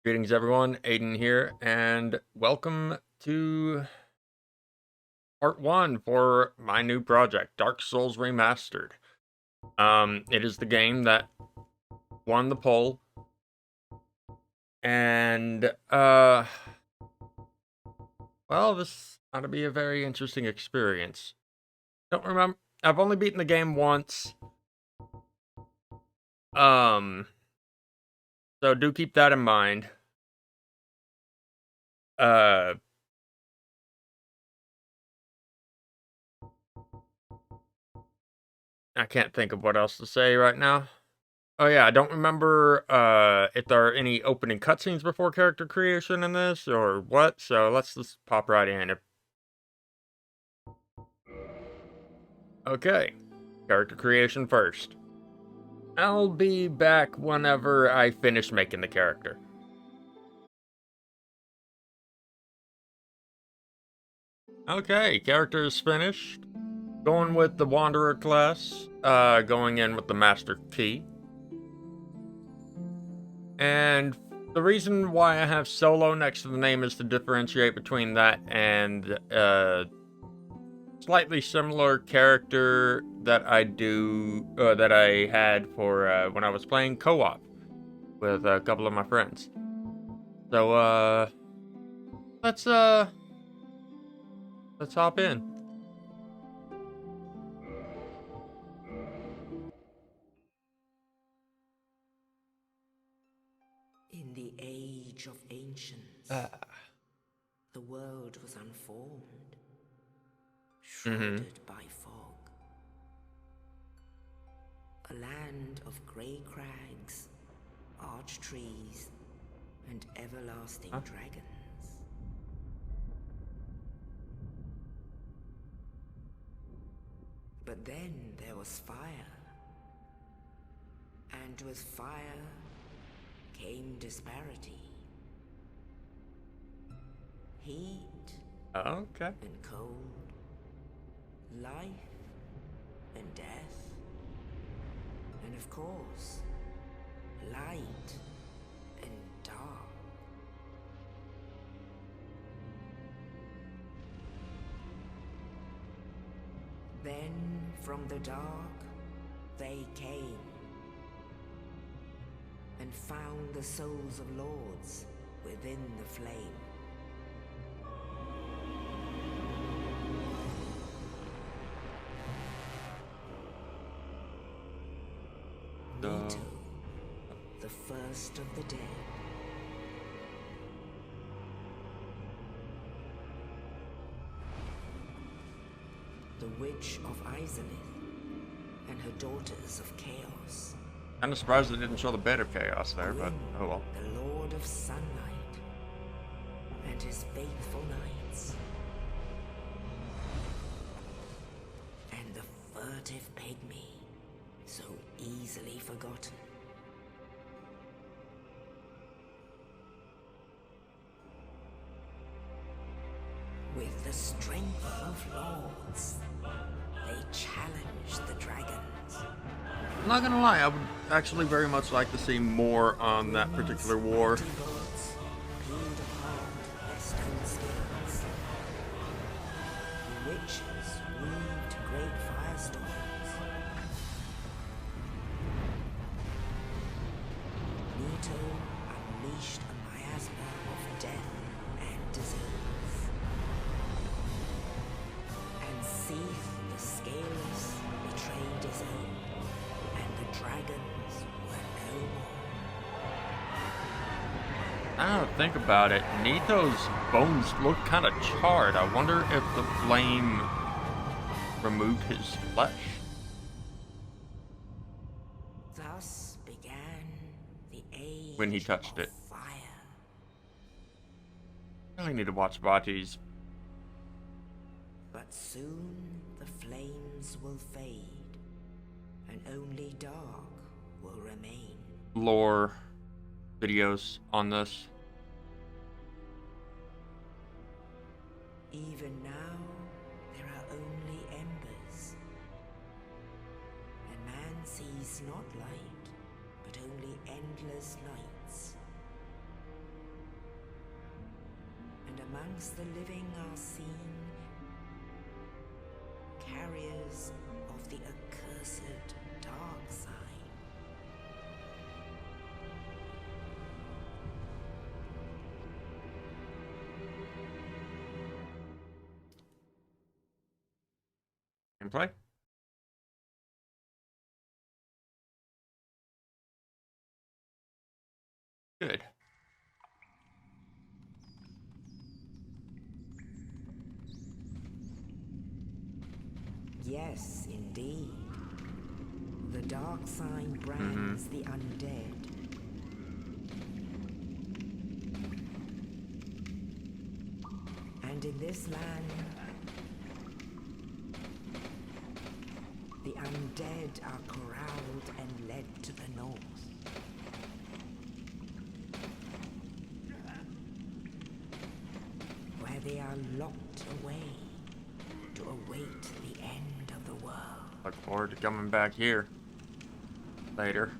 Greetings, everyone. Aiden here, and welcome to part one for my new project, Dark Souls Remastered. It is the game that won the poll, and well, this ought to be a very interesting experience. Don't remember. I've only beaten the game once. Um, so do keep that in mind. Uh. I can't think of what else to say right now. Oh yeah, I don't remember if there are any opening cutscenes before character creation in this or what, so let's just pop right in. Okay, character creation first. I'll be back whenever I finish making the character. Okay, character is finished. Going with the Wanderer class, going in with the Master Key. And the reason why I have solo next to the name is to differentiate between that and slightly similar character that I had for when I was playing co-op with a couple of my friends. So let's uh let's hop in. In the age of ancients, Uh, the world was unformed, mm-hmm. shrouded by fog. A land of grey crags, arch trees, and everlasting dragons. But then there was fire, and with fire came disparity. Heat Okay. and cold, life and death, and of course, light and dark. Then from the dark they came and found the souls of lords within the flame. Nito, the first of the dead. The Witch of Izalith and her daughters of Chaos. Kind of surprised they didn't show the bit of chaos there, but oh well. The Lord of Sunlight and his faithful knights. And the furtive pygmy, so easily forgotten. With the strength of lords, they challenged the dragons. I'm not gonna lie, I would actually very much like to see more on that particular war. Lords peeled apart their stone skills. The witches weaved great firestorms. Nito unleashed a miasma of death and disease. And Seath the Scaleless betrayed his own, and the dragons were no more. Now that I think about it, Nito's bones look kind of charred. I wonder if the flame removed his flesh. Thus began the age When he touched of it. fire. I really need to watch Bati's But soon the flames will fade, and only dark will remain. lore videos on this. Even now, there are only embers. And man sees not light, but only endless nights. Amongst the living are seen carriers of the accursed dark side. Gameplay? Good. Yes, indeed. The dark sign brands the undead. And in this land, the undead are corralled and led to the north. Where they are locked away to await the end of the world. Look forward to coming back here later.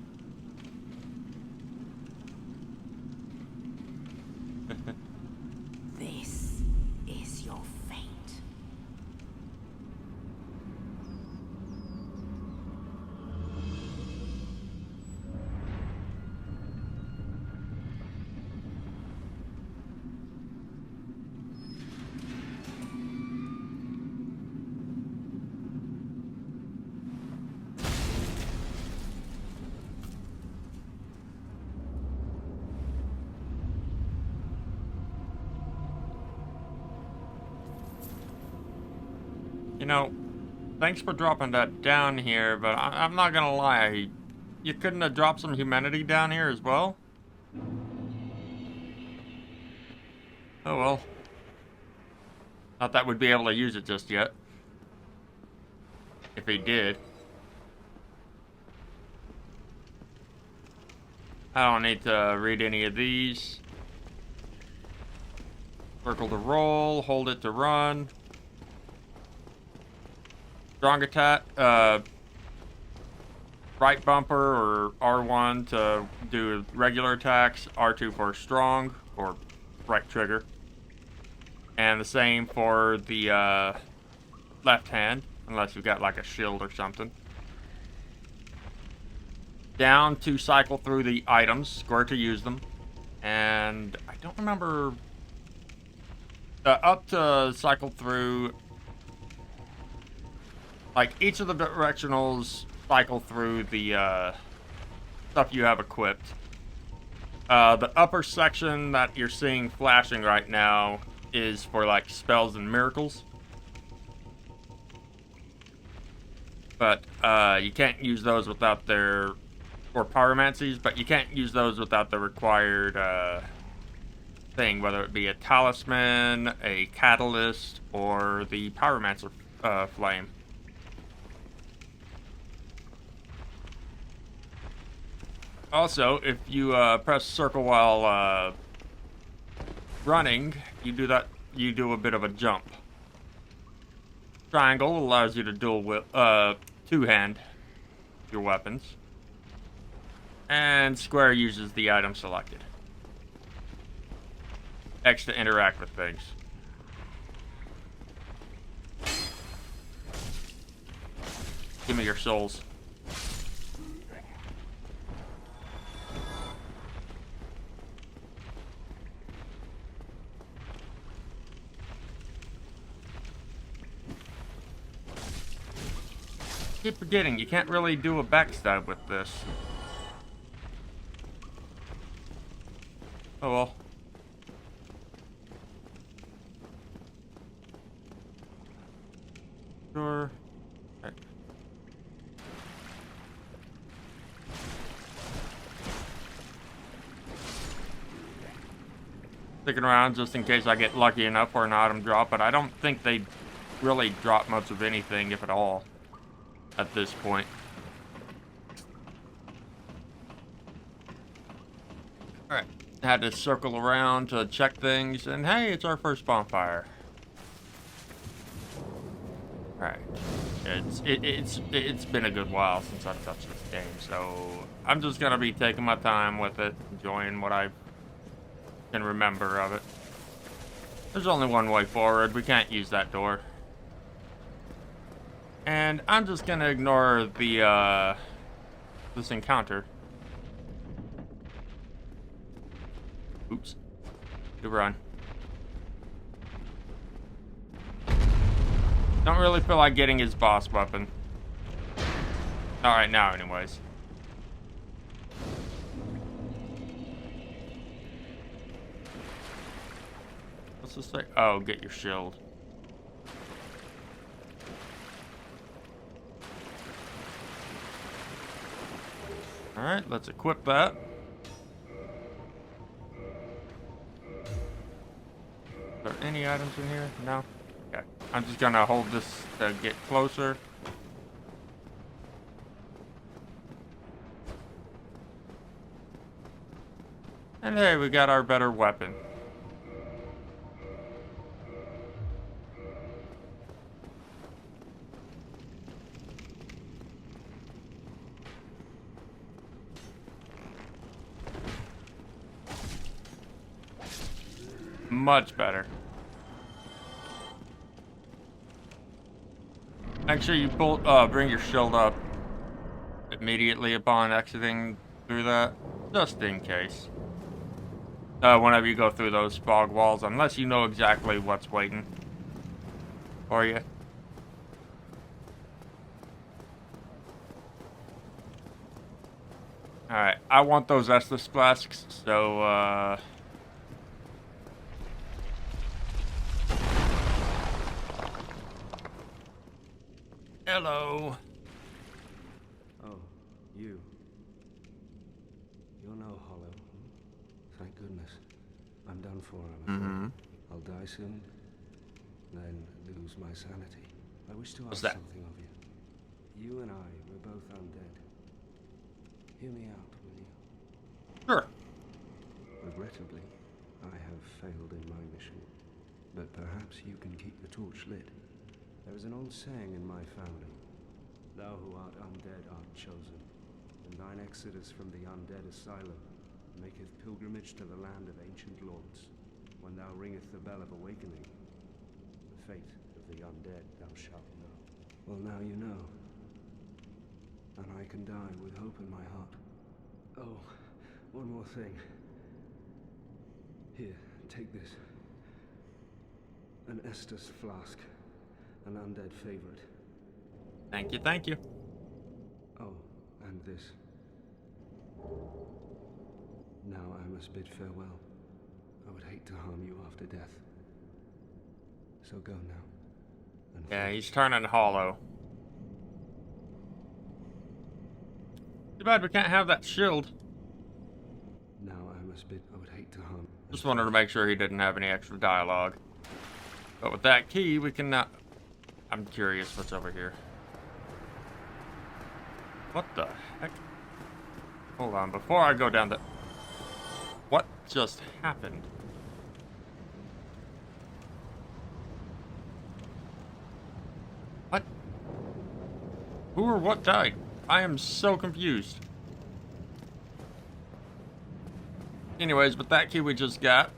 This is your fate. You know, thanks for dropping that down here, but I'm not gonna lie. You couldn't have dropped some humanity down here as well? Oh well. Not that we'd be able to use it just yet. If he did. I don't need to read any of these. Circle to roll, hold it to run. Strong attack, right bumper or R1 to do regular attacks, R2 for strong, or right trigger. And the same for the left hand, unless you've got like a shield or something. Down to cycle through the items, square to use them. And I don't remember... up to cycle through... Like, each of the directionals cycle through the stuff you have equipped. The upper section that you're seeing flashing right now is for, like, spells and miracles. But you can't use those without their... Or pyromancies, but you can't use those without the required thing, whether it be a talisman, a catalyst, or the pyromancer flame. Also, if you press circle while running, you do a bit of a jump. Triangle allows you to dual two-hand your weapons. And square uses the item selected. X to interact with things. Give me your souls. Keep forgetting, you can't really do a backstab with this. Oh well. Sure. Okay. Sticking around just in case I get lucky enough for an item drop, but I don't think they really drop much of anything, if at all, at this point. Alright. Had to circle around to check things, and hey, it's our first bonfire. Alright. It's been a good while since I've touched this game, so I'm just gonna be taking my time with it, enjoying what I can remember of it. There's only one way forward. We can't use that door. And I'm just gonna ignore the, this encounter. Oops. Good run. Don't really feel like getting his boss weapon. Alright, now anyways. What's this say? Oh, get your shield. Alright, let's equip that. Are there any items in here? No? Okay. I'm just gonna hold this to get closer. And hey, we got our better weapon. Much better. Make sure you bring your shield up immediately upon exiting through that, just in case. Whenever you go through those fog walls, unless you know exactly what's waiting for you. Alright, I want those Estus flasks, so, hello. Oh, you. You're no hollow. Thank goodness. I'm done for, I'm afraid. I'll die soon, then lose my sanity. I wish to ask something of you. You and I, we're both undead. Hear me out, will you? Sure. Regrettably, I have failed in my mission, but perhaps you can keep the torch lit. There is an old saying in my family. Thou who art undead art chosen, and thine exodus from the undead asylum maketh pilgrimage to the land of ancient lords. When thou ringeth the bell of awakening, the fate of the undead thou shalt know. Well, now you know. And I can die with hope in my heart. Oh, one more thing. Here, take this. An Estus flask. An undead favorite. Thank you, thank you. Oh, and this. Now I must bid farewell. I would hate to harm you after death. So go now. And Yeah, he's turning hollow. Too bad we can't have that shield. Now I must bid. I would hate to harm. Just wanted to make sure he didn't have any extra dialogue. But with that key, we can not. I'm curious what's over here. What the heck? Hold on, before I go down the... What just happened? What? Who or what died? I am so confused. Anyways, with that key we just got,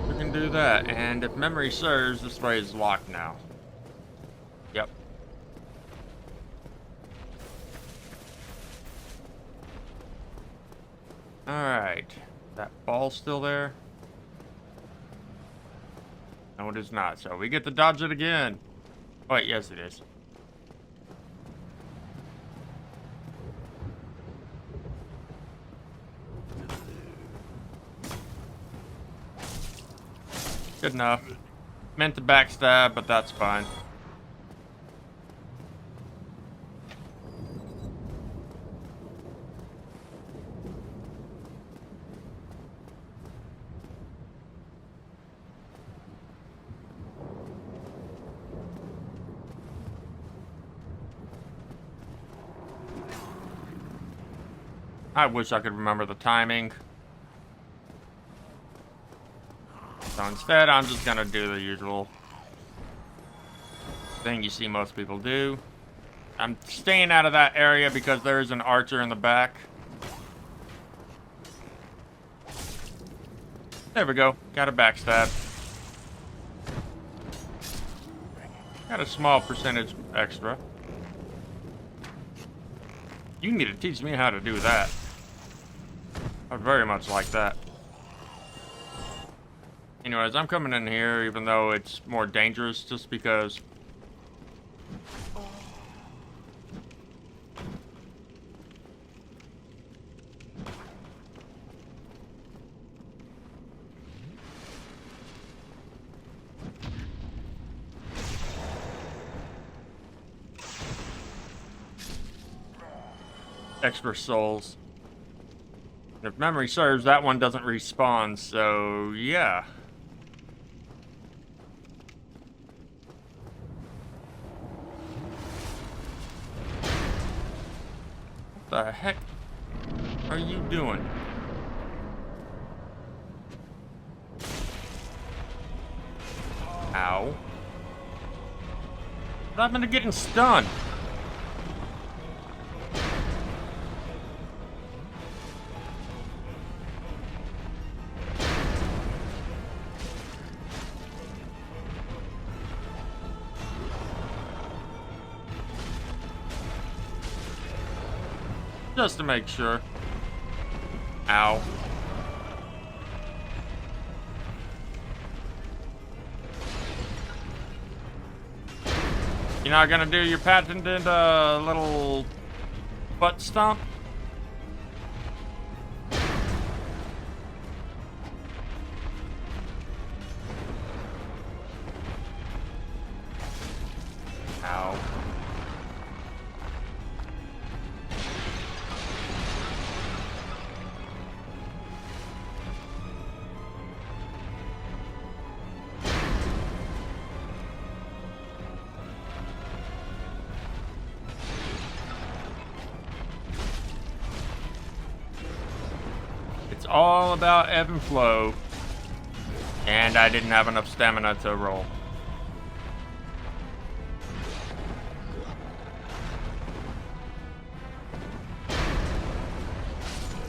we can do that. And if memory serves, this way is locked now. Yep. Alright. That ball's still there? No, it is not. So we get to dodge it again. Oh, wait, yes, it is. Good enough. Meant to backstab, but that's fine. I wish I could remember the timing. So instead, I'm just gonna do the usual thing you see most people do. I'm staying out of that area because there is an archer in the back. There we go. Got a backstab. Got a small percentage extra. You need to teach me how to do that. I'd very much like that. Anyways, I'm coming in here even though it's more dangerous just because... extra souls. And if memory serves, that one doesn't respawn, so yeah. What the heck are you doing? Ow. What happened to getting stunned? Just to make sure. Ow. You're not gonna do your patented little butt stomp? Ow. It's all about ebb and flow. And I didn't have enough stamina to roll.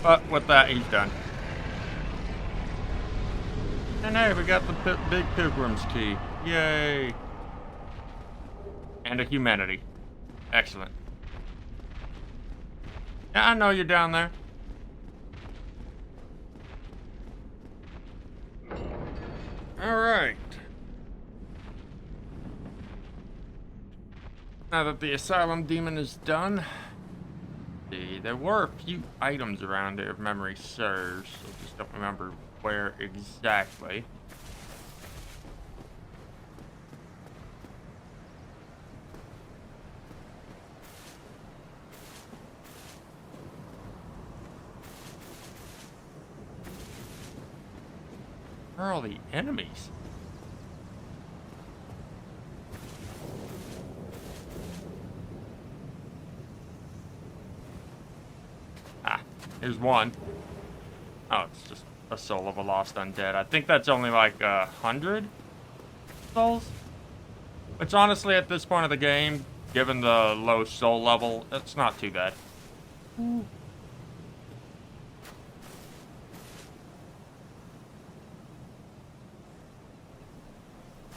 But with that, he's done. And hey, we got the big pilgrim's key. Yay! And a humanity. Excellent. Yeah, I know you're down there. Alright. Now that the asylum demon is done, see, there were a few items around here if memory serves. I just don't remember where exactly. Where are all the enemies? Ah, here's one. Oh, it's just a soul of a lost undead. I think that's only like 100 souls. Which honestly, at this point of the game, given the low soul level, it's not too bad. Ooh.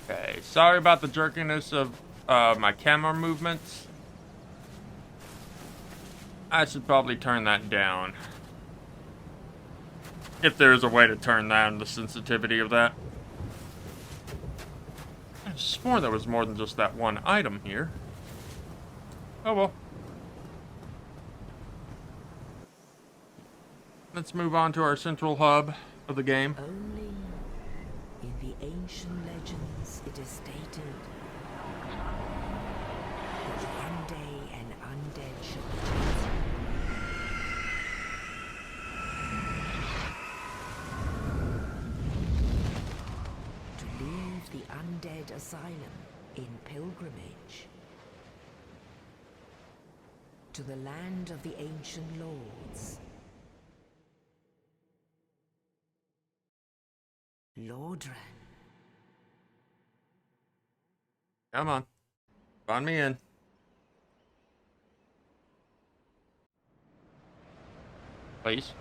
Okay, sorry about the jerkiness of my camera movements. I should probably turn that down. If there is a way to turn down the sensitivity of that. I swore there was more than just that one item here. Oh well. Let's move on to our central hub of the game. Only in the ancient legends it is stated that one day an undead shall be chosen. To leave the undead asylum in pilgrimage to the land of the ancient lords. Lordran. Come on. Find me in. please.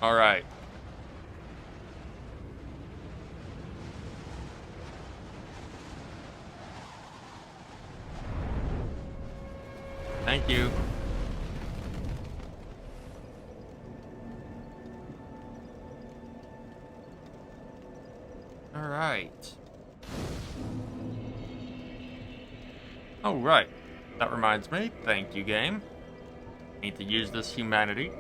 All right. Thank you. All right. Oh, right. That reminds me. Thank you, game. Need to use this humanity.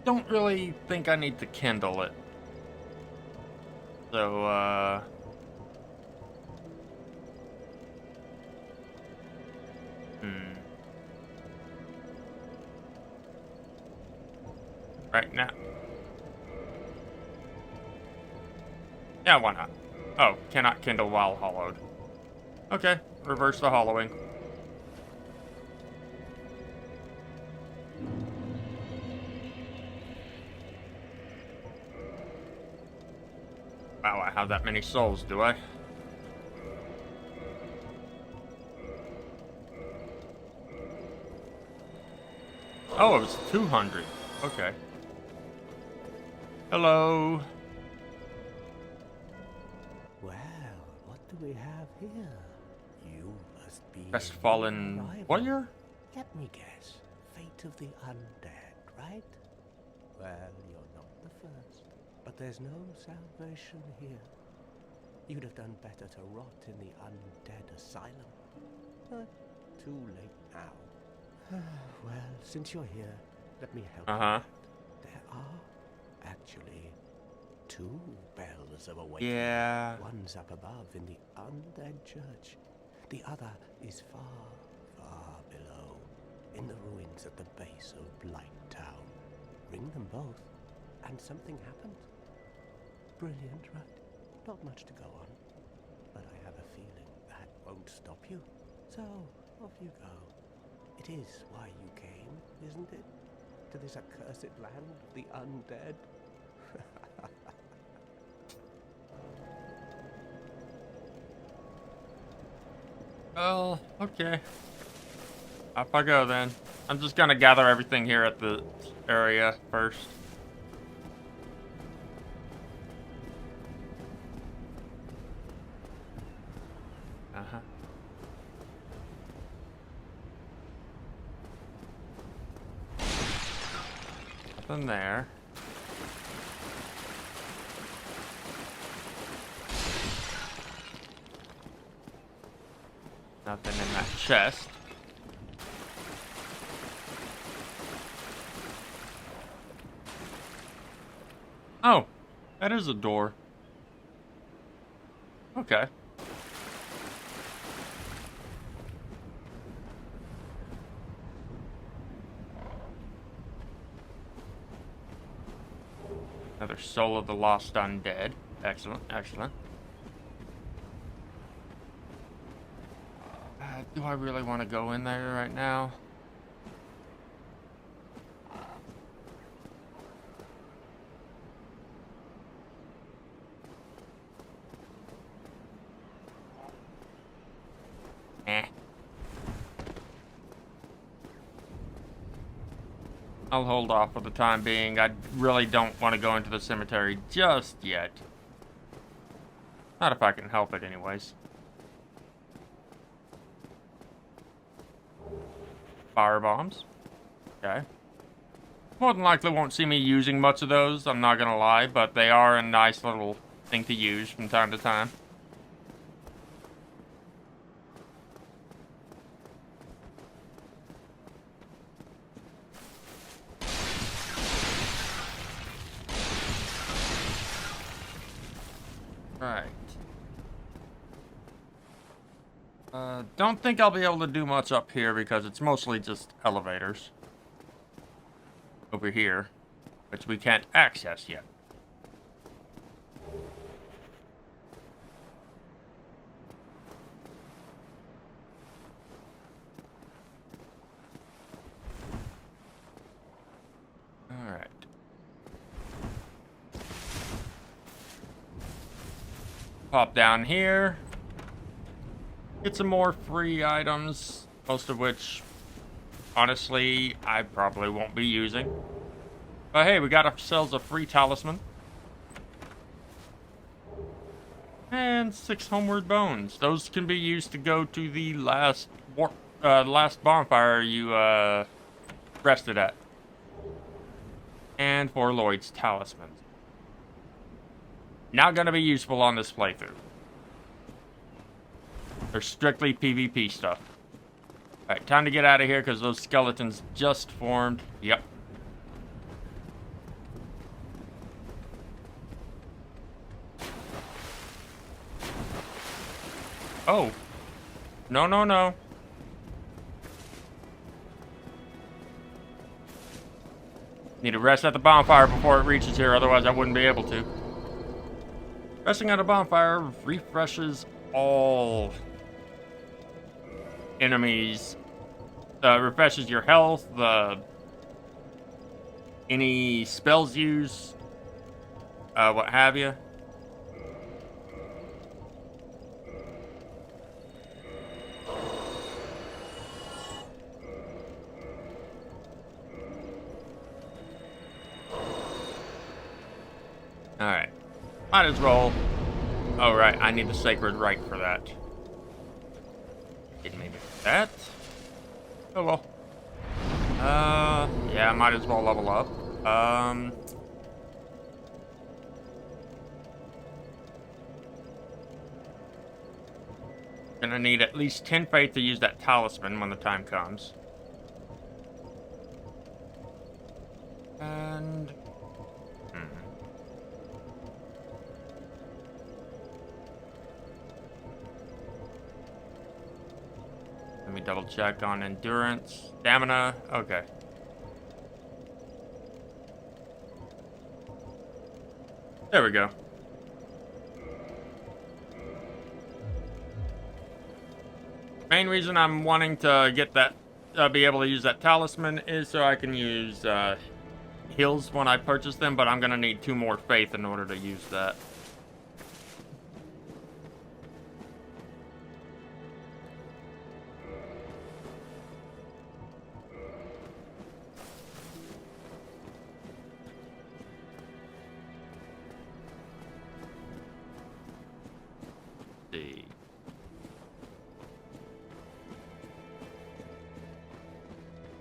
Don't really think I need to kindle it. So, right now. Yeah, why not? Oh, cannot kindle while hollowed. Okay, reverse the hollowing. Wow, I have that many souls, do I? Oh, it was 200. Okay. Hello. Well, what do we have here? You must be Crestfallen arrival. warrior? Let me guess. Fate of the undead, right? Well, you're not the first. But there's no salvation here. You'd have done better to rot in the undead asylum. But too late now. Well, since you're here, let me help you out. There are actually 2 bells of awakening. Yeah. One's up above in the undead church. The other is far, far below, in the ruins at the base of Blight Town. Ring them both, and something happens. Brilliant, right? Not much to go on, but I have a feeling that won't stop you. So, off you go. It is why you came, isn't it? To this accursed land of the undead? Well, okay. Off I go then. I'm just gonna gather everything here at the area first. Uh-huh. Nothing there. Nothing in that chest. Oh, that is a door. Okay. Another Soul of the Lost Undead. Excellent, excellent. Do I really want to go in there right now? Eh. I'll hold off for the time being. I really don't want to go into the cemetery just yet. Not if I can help it anyways. Fire bombs. Okay. More than likely won't see me using much of those, I'm not gonna lie, but they are a nice little thing to use from time to time. Right. Don't think I'll be able to do much up here because it's mostly just elevators. Over here, which we can't access yet. Alright. Pop down here. Get some more free items, most of which, honestly, I probably won't be using. But hey, we got ourselves a free talisman. And 6 homeward bones. Those can be used to go to the last bonfire you rested at. And 4 Lloyd's talismans. Not gonna be useful on this playthrough. They're strictly PvP stuff. Alright, time to get out of here because those skeletons just formed. Yep. Oh. No, no, no. Need to rest at the bonfire before it reaches here, otherwise I wouldn't be able to. Resting at a bonfire refreshes all enemies. Refreshes your health, any spells used, what have you. Alright. Might as well. Oh, right. I need the sacred rite for that. Didn't maybe that. Oh, well. Yeah, I might as well level up. Gonna need at least 10 faith to use that talisman when the time comes. And... Let me double check on endurance. Stamina. Okay. There we go. Main reason I'm wanting to get that, be able to use that talisman is so I can use heals when I purchase them, but I'm gonna need 2 more faith in order to use that.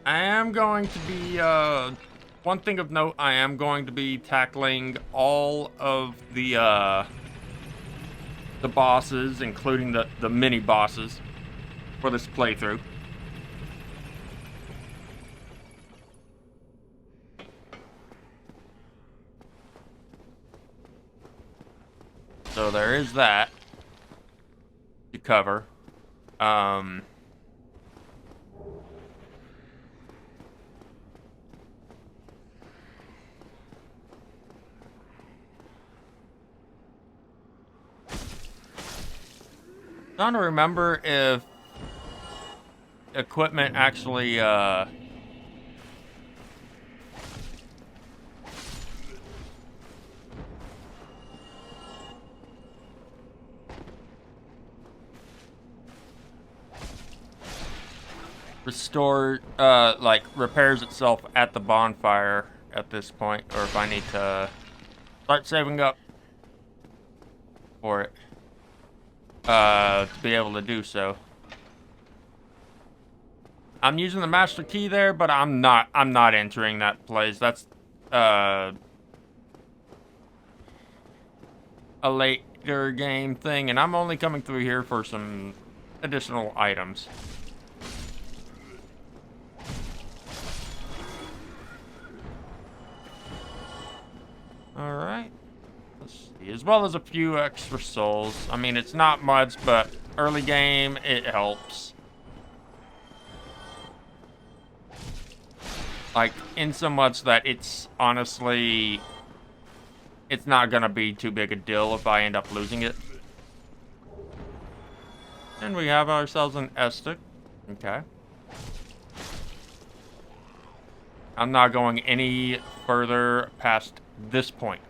I am going to be, one thing of note, I am going to be tackling all of the bosses, including the mini bosses, for this playthrough. So there is that to cover. Trying to remember if equipment actually like repairs itself at the bonfire at this point, or if I need to start saving up for it to be able to do so. I'm using the master key there, but I'm not entering that place. That's a later game thing, and I'm only coming through here for some additional items. Alright. Let's see. As well as a few extra souls. I mean, it's not much, but early game, it helps. Like, in so much that it's honestly... It's not gonna be too big a deal if I end up losing it. And we have ourselves an Estic. Okay. I'm not going any further past this point.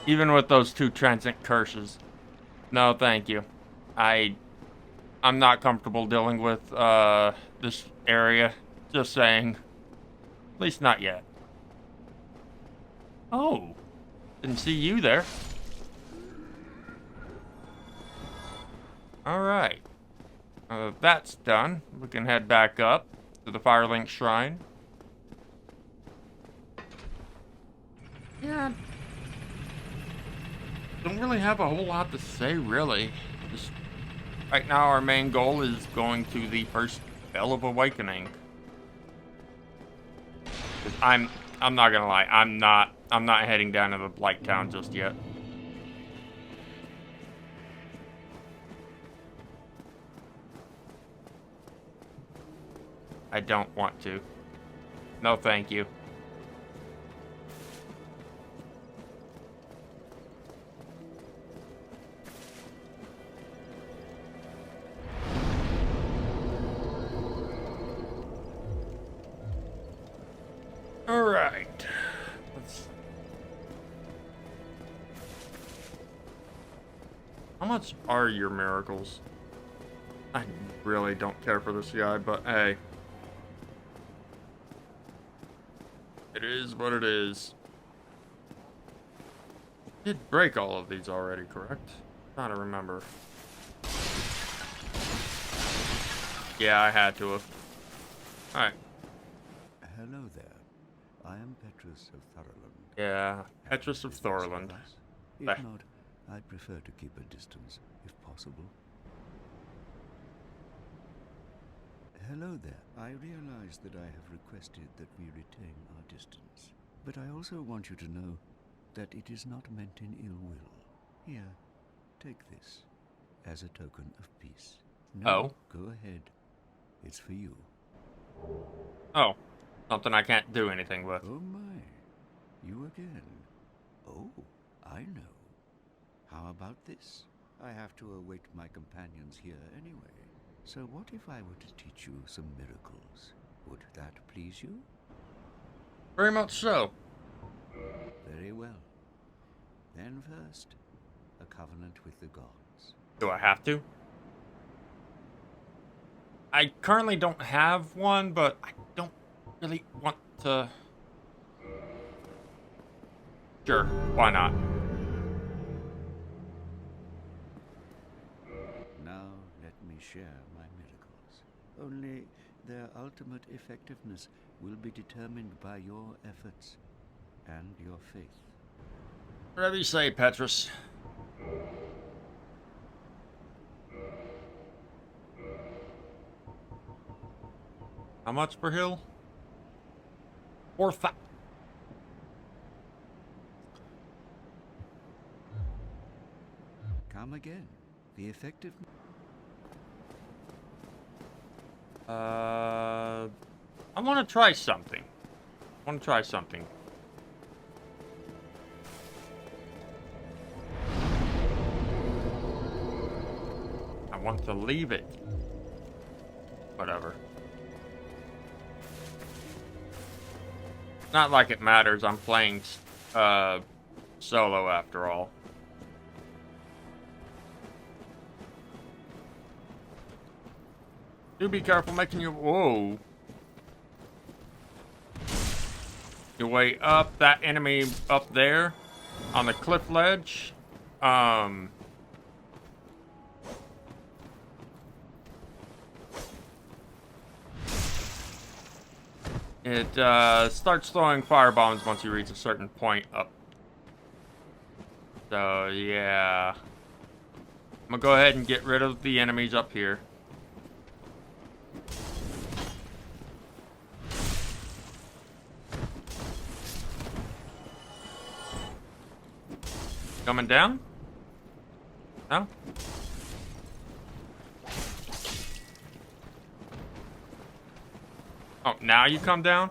Even with those 2 transient curses. No, thank you. I'm not comfortable dealing with this area. Just saying. At least not yet. Oh. Didn't see you there. Alright. That's done. We can head back up to the Firelink Shrine. Yeah. Don't really have a whole lot to say, really. Just right now, our main goal is going to the first Bell of Awakening. I'm not gonna lie, I'm not heading down to the Blight Town just yet. I don't want to. No, thank you. Alright. How much are your miracles? I really don't care for this guy, but hey. It is what it is. Did break all of these already, correct? Trying to remember. Yeah, I had to have. Alright. Hello there. I am Petrus of Thorland. Yeah, Petrus of Thorland. If Bah. not, I'd prefer to keep a distance, if possible. Hello there. I realize that I have requested that we retain our distance, but I also want you to know that it is not meant in ill will. Here, take this as a token of peace. No, Oh. go ahead. It's for you. Oh. Something I can't do anything with. Oh my, you again. Oh, I know. How about this? I have to await my companions here anyway. So what if I were to teach you some miracles? Would that please you? Very much so. Very well. Then first, a covenant with the gods. Do I have to? I currently don't have one, but I don't really want to. Sure, why not? Now let me share my miracles. Only their ultimate effectiveness will be determined by your efforts and your faith. Whatever you say, Petrus. How much per hill? 4,000. Come again. The effective... I want to try something. I want to leave it. Whatever. Not like it matters. I'm playing solo after all. Do be careful making your... Whoa. Your way up. That enemy up there on the cliff ledge. It starts throwing firebombs once you reach a certain point up. So, yeah. I'm gonna go ahead and get rid of the enemies up here. Coming down? No? Oh, now you come down?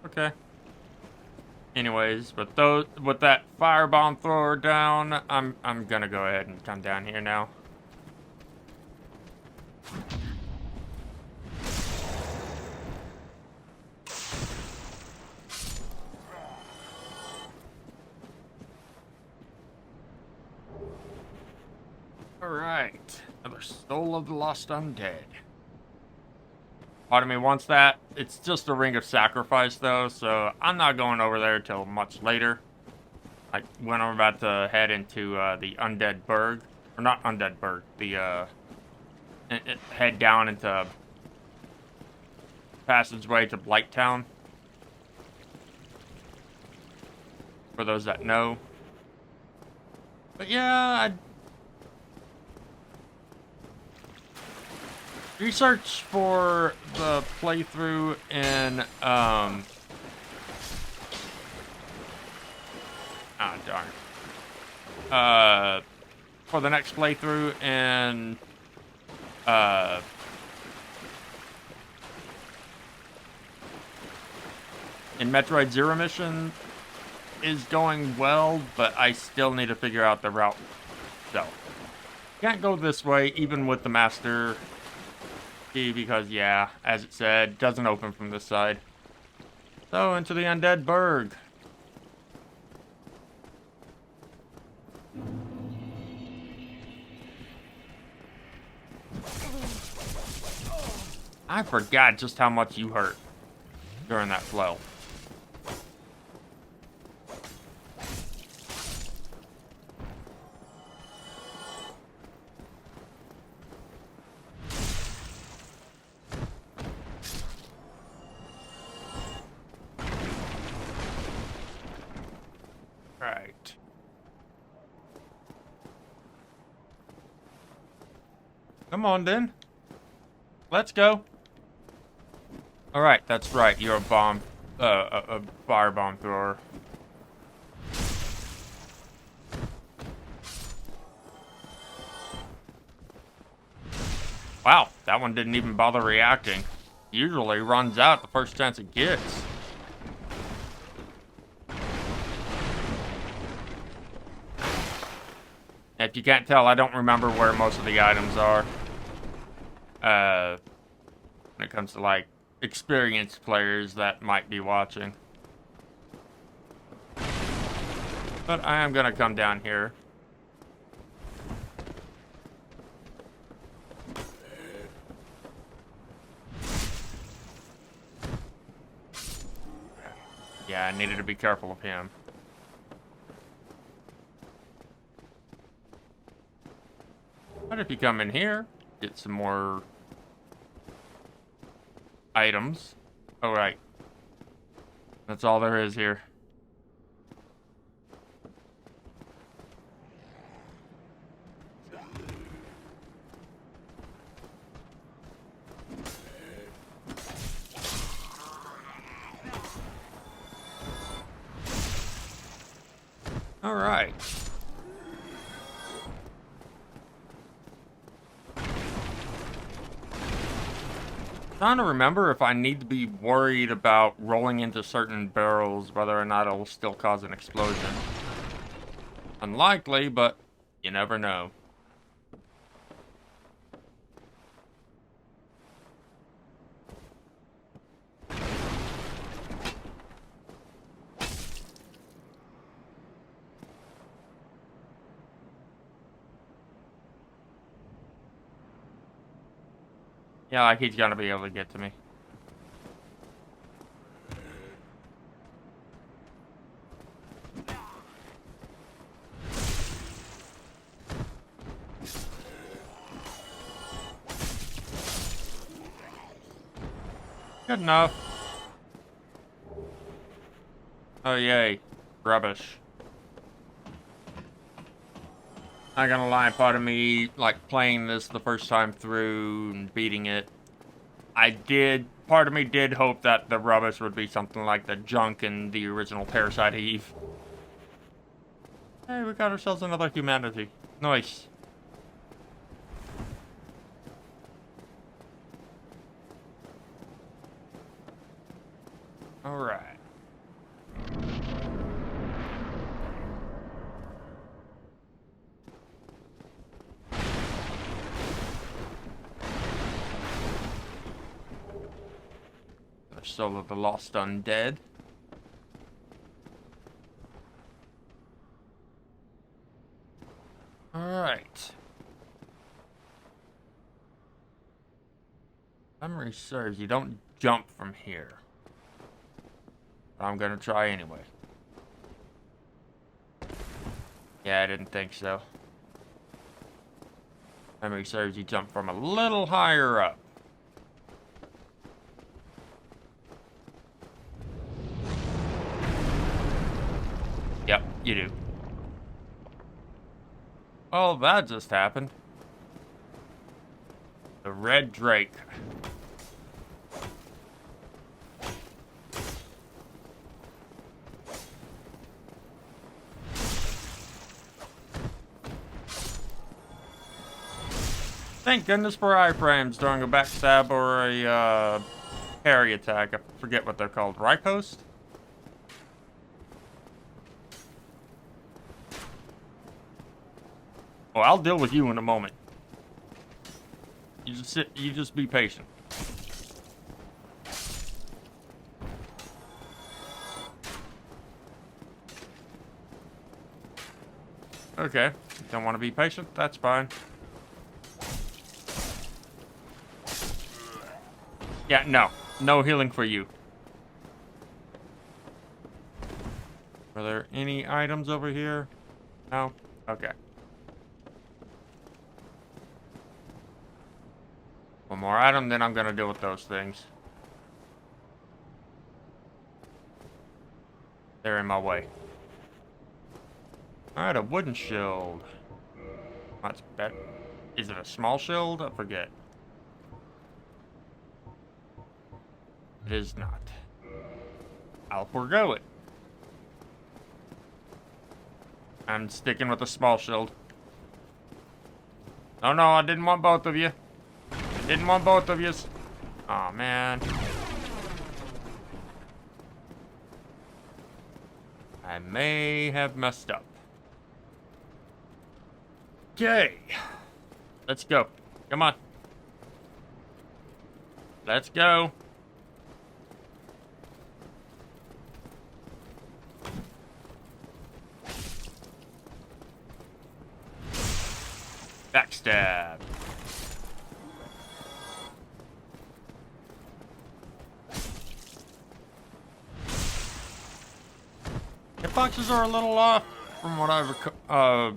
Okay. Anyways, but those with that firebomb thrower down, I'm gonna go ahead and come down here now. Alright. Another Soul of the Lost Undead. Part of me wants that. It's just a ring of sacrifice, though, so I'm not going over there till much later. Like, when I'm about to head into the Undead Burg. Or not Undead Burg. The, head down into passageway to Blighttown. For those that know. But yeah, research for the playthrough in, ah, darn. For the next playthrough in, Metroid Zero Mission is going well, but I still need to figure out the route. So, can't go this way, even with the master key, because, yeah, as it said, doesn't open from this side. So, into the Undead Burg. I forgot just how much you hurt during that flow. Right. Come on, then. Let's go. Alright, that's right. You're a bomb. A firebomb thrower. Wow, that one didn't even bother reacting. Usually runs out the first chance it gets. If you can't tell, I don't remember where most of the items are. When it comes to, like, experienced players that might be watching. But I am gonna come down here. Yeah, I needed to be careful of him. But if you come in here, get some more items. Oh, right. That's all there is here. All right. Trying to remember if I need to be worried about rolling into certain barrels, whether or not it'll still cause an explosion. Unlikely, but you never know. Yeah, like he's gonna be able to get to me. Good enough. Oh, yay. Rubbish. Not gonna lie, part of me, like, playing this the first time through and beating it, part of me did hope that the rubbish would be something like the junk in the original Parasite Eve. Hey, we got ourselves another humanity. Nice. Alright. Soul of the Lost Undead. Alright. Memory serves, you don't jump from here. But I'm gonna try anyway. Yeah, I didn't think so. Memory serves, you jump from a little higher up. Yep, you do. Oh, that just happened. The Red Drake. Thank goodness for iframes during a backstab or a parry attack. I forget what they're called. Riposte? Oh, I'll deal with you in a moment. You just sit. You just be patient. Okay. Don't want to be patient? That's fine. Yeah, no. No healing for you. Are there any items over here? No? Okay. One more item, then I'm gonna deal with those things. They're in my way. Alright, a wooden shield. That's better. Is it a small shield? I forget. It is not. I'll forego it. I'm sticking with a small shield. Oh no, I didn't want both of you. I didn't want both of yous. Aw, man. I may have messed up. Okay. Let's go. Come on. Let's go. Backstab. Hitboxes are a little off from what I recall.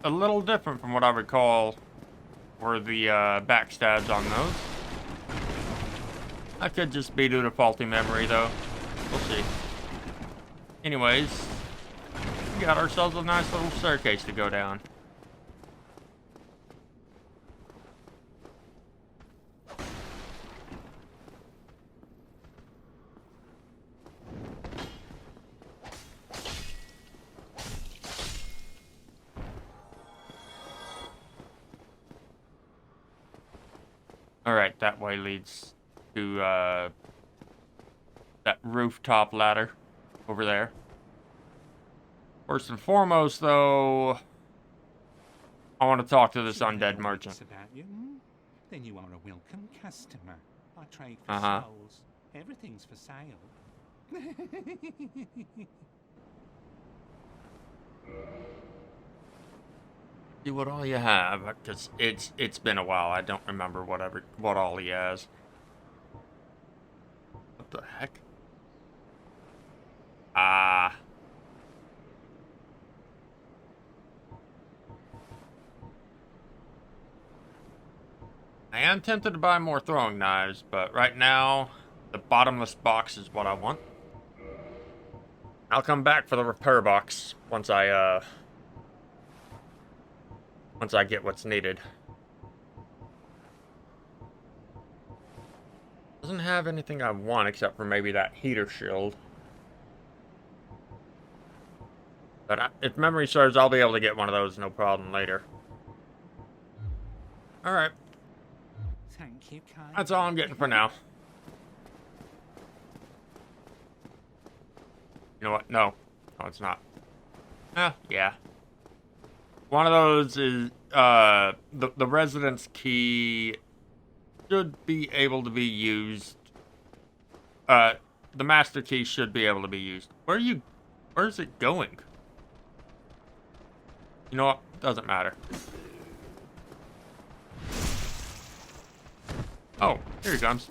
A little different from what I recall were the backstabs on those. That could just be due to faulty memory, though. We'll see. Anyways, we got ourselves a nice little staircase to go down. Alright, that way leads to that rooftop ladder over there. First and foremost, though, I want to talk to this undead merchant. About you, hmm? Then you are a welcome customer. I trade for souls. Everything's for sale. See what all you have, because it's been a while. I don't remember what all he has. What the heck? I am tempted to buy more throwing knives, but right now, the bottomless box is what I want. I'll come back for the repair box once I get what's needed. Doesn't have anything I want except for maybe that heater shield. But if memory serves, I'll be able to get one of those no problem later. Alright. Thank you, kind. That's all I'm getting for now. You know what? No. No, it's not. Yeah. One of those is, the residence key should be able to be used. The master key should be able to be used. Where's it going? You know what? Doesn't matter. Oh, Here he comes.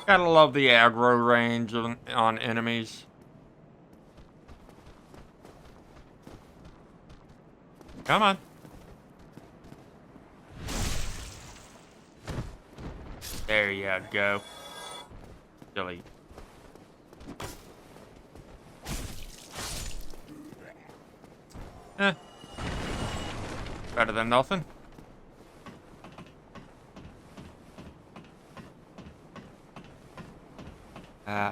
Gotta love the aggro range on enemies. Come on. There you go. Silly. Eh. Better than nothing.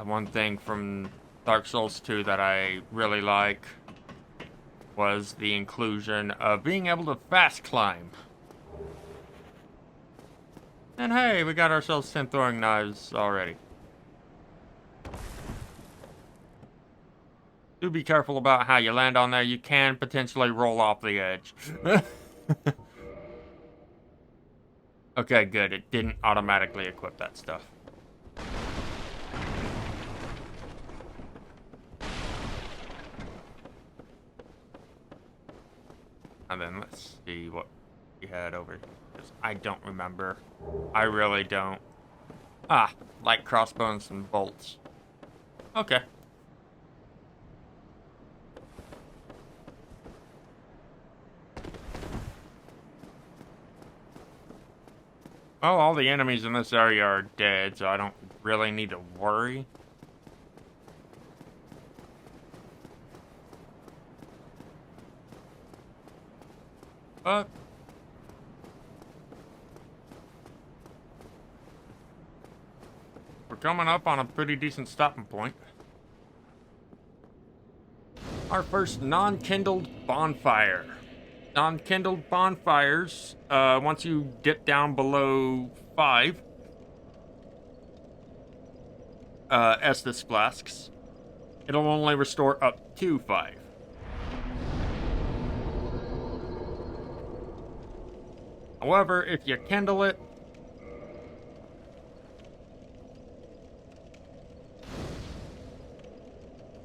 One thing from Dark Souls 2 that I really like was the inclusion of being able to fast climb. And hey, we got ourselves 10 throwing knives already. Do be careful about how you land on there. You can potentially roll off the edge. Okay, good. It didn't automatically equip that stuff. And then let's see what we had over here. I don't remember. I really don't. Ah, light crossbones and bolts. Okay. Well, all the enemies in this area are dead, so I don't really need to worry. But we're coming up on a pretty decent stopping point. Our first non-kindled bonfire. Non-kindled bonfires, once you dip down below 5 Estus flasks, it'll only restore up to 5. However, if you kindle it,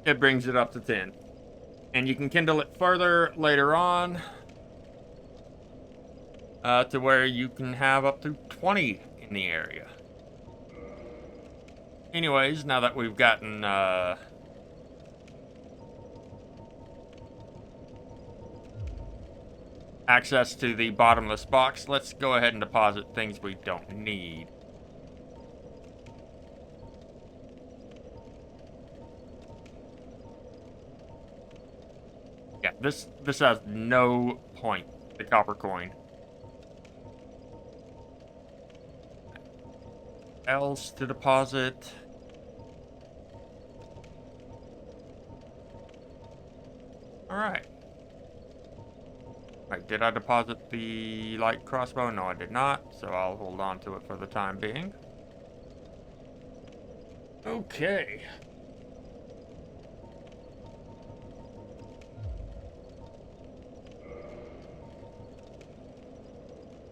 it brings it up to 10. And you can kindle it further later on to where you can have up to 20 in the area. Anyways, now that we've gotten access to the bottomless box, let's go ahead and deposit things we don't need. Yeah, this has no point, the copper coin. Else to deposit. Alright. Right, did I deposit the light crossbow? No, I did not, so I'll hold on to it for the time being. Okay.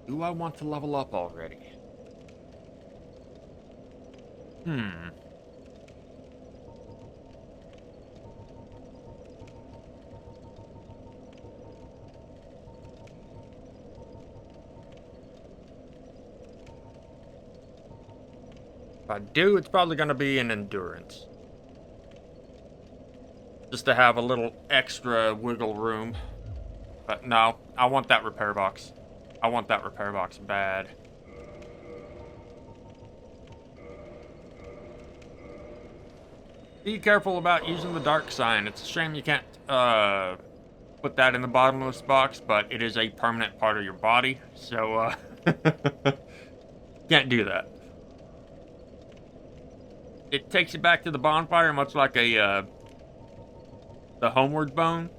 Do I want to level up already? If I do, it's probably going to be an endurance. Just to have a little extra wiggle room. But no, I want that repair box. I want that repair box bad. Be careful about using the dark sign. It's a shame you can't put that in the bottomless box, but it is a permanent part of your body, so can't do that. It takes you back to the bonfire, much like the homeward bone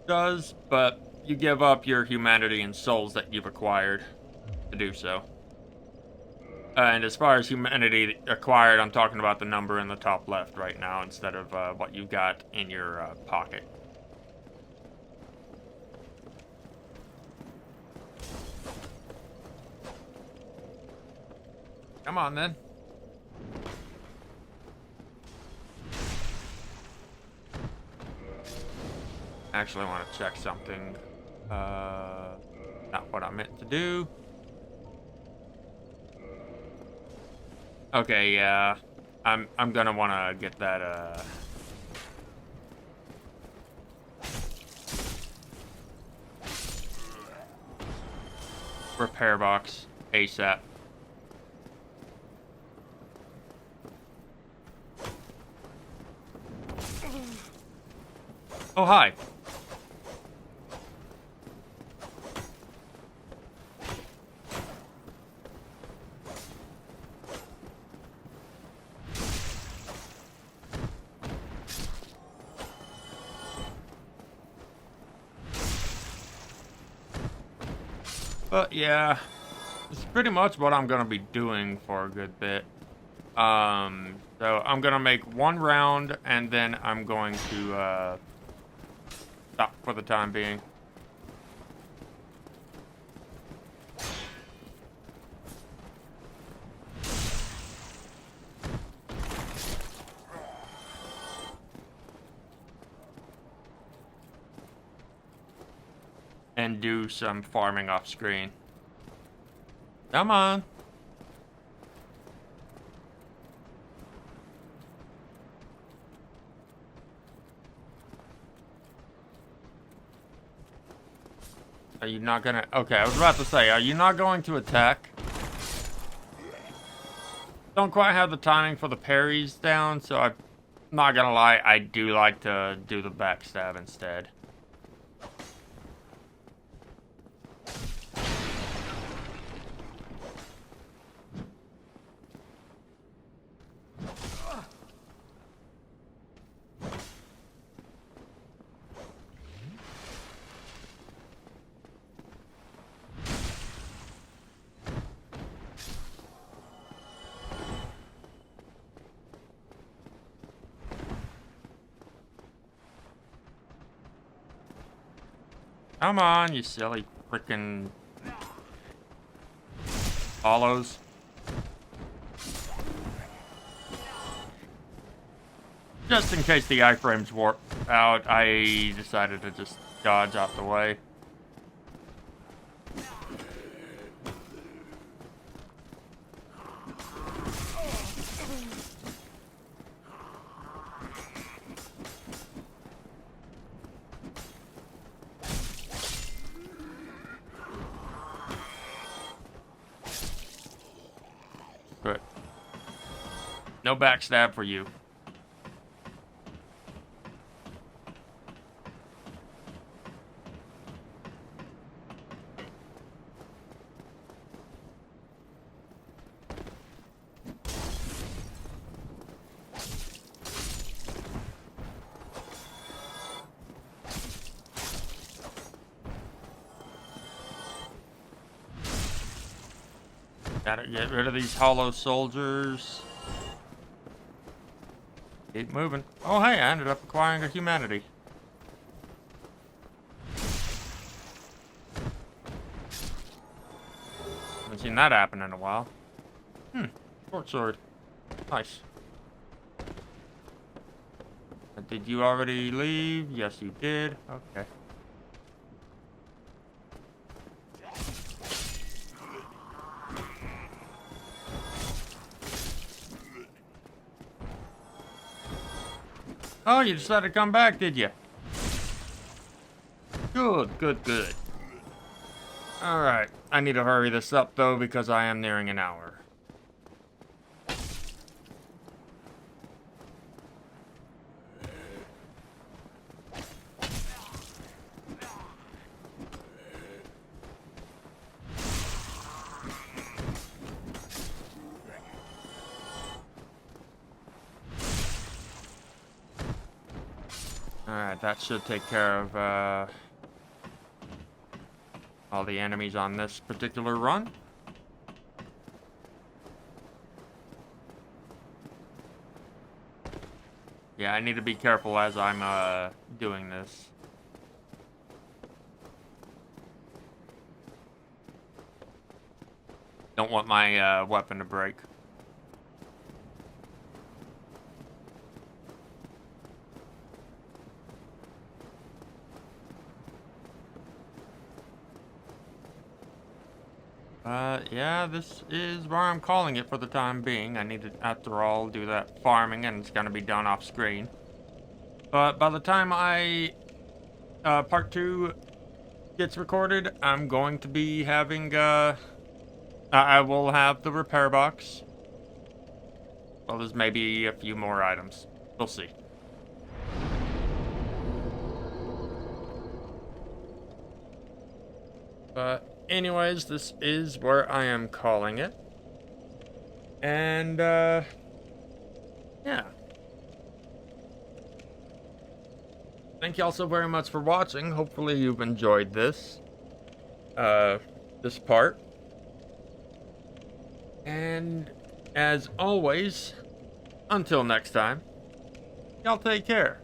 does, but you give up your humanity and souls that you've acquired to do so. And as far as humanity acquired, I'm talking about the number in the top left right now instead of what you got in your pocket. Come on, then. Actually, I want to check something. Not what I meant to do. Okay, yeah. I'm gonna want to get that repair box ASAP. Oh, hi. But yeah, it's pretty much what I'm gonna be doing for a good bit. So I'm gonna make one round and then I'm going to stop for the time being. And do some farming off screen. Come on. Are you not gonna... Okay, I was about to say, are you not going to attack? Don't quite have the timing for the parries down, so I'm not gonna lie, I do like to do the backstab instead. Come on, you silly freaking hollows. Just in case the iframes warp out, I decided to just dodge out the way. Good. No backstab for you. Gotta get rid of these hollow soldiers. Keep moving. Oh, hey, I ended up acquiring a humanity. Haven't seen that happen in a while. Short sword. Nice. Did you already leave? Yes, you did. Okay. Oh, you decided to come back, did you? Good, good, good. Alright. I need to hurry this up, though, because I am nearing an hour. Alright, that should take care of, all the enemies on this particular run. Yeah, I need to be careful as I'm, doing this. Don't want my, weapon to break. Yeah, this is where I'm calling it for the time being. I need to, after all, do that farming, and it's gonna be done off screen. But by the time part 2 gets recorded, I'm going to be having, I will have the repair box. Well, there's maybe a few more items. We'll see. But anyways, this is where I am calling it. And, yeah. Thank you all so very much for watching. Hopefully you've enjoyed this. This part. And, as always, until next time, y'all take care.